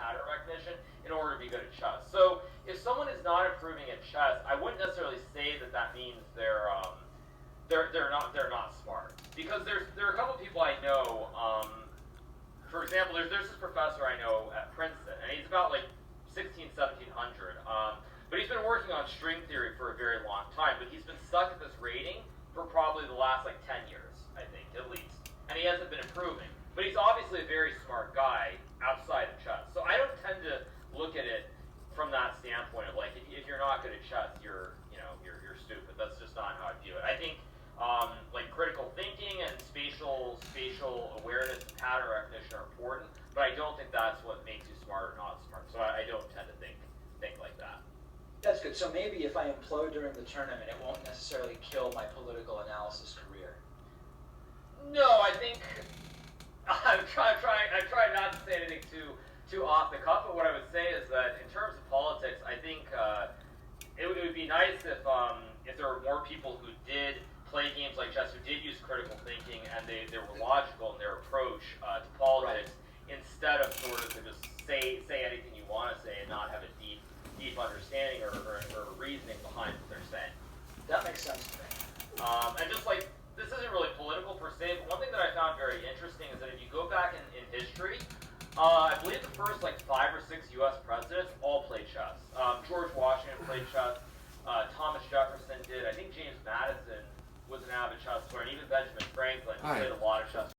pattern recognition in order to be good at chess. So if someone is not improving at chess, I wouldn't necessarily say that that means they're not smart, because there are a couple of people I know. For example, there's this professor I know at Princeton, and he's about like 1700. But he's been working on string theory for a very long time. But he's been stuck at this rating for probably the last like 10 years, I think, at least. And he hasn't been improving. But he's obviously a very smart guy outside of chess. So I don't tend to look at it from that standpoint of like, if you're not good at chess, you're stupid. That's just not how I view it. I think like critical thinking and spatial awareness and pattern recognition are important, but I don't think that's what makes you smart or not smart. So I don't tend to think like that. That's good. So maybe if I implode during the tournament, it won't necessarily kill my political analysis career. No, I think I try not to say anything too off the cuff. But what I would say is that in terms of politics, I think it would be nice if there were more people who did play games like chess, who did use critical thinking, and they were logical in their approach to politics, right, instead of sort of to just say anything you want to say and not have a deep understanding or reasoning behind what they're saying. That makes sense to me. And just like, this isn't really political per se, but one thing that I found very interesting is that if you go back in history, I believe the first like 5 or 6 U.S. presidents all played chess. George Washington played chess. Thomas Jefferson did. I think James Madison was an avid chess player, and even Benjamin Franklin played a lot of chess.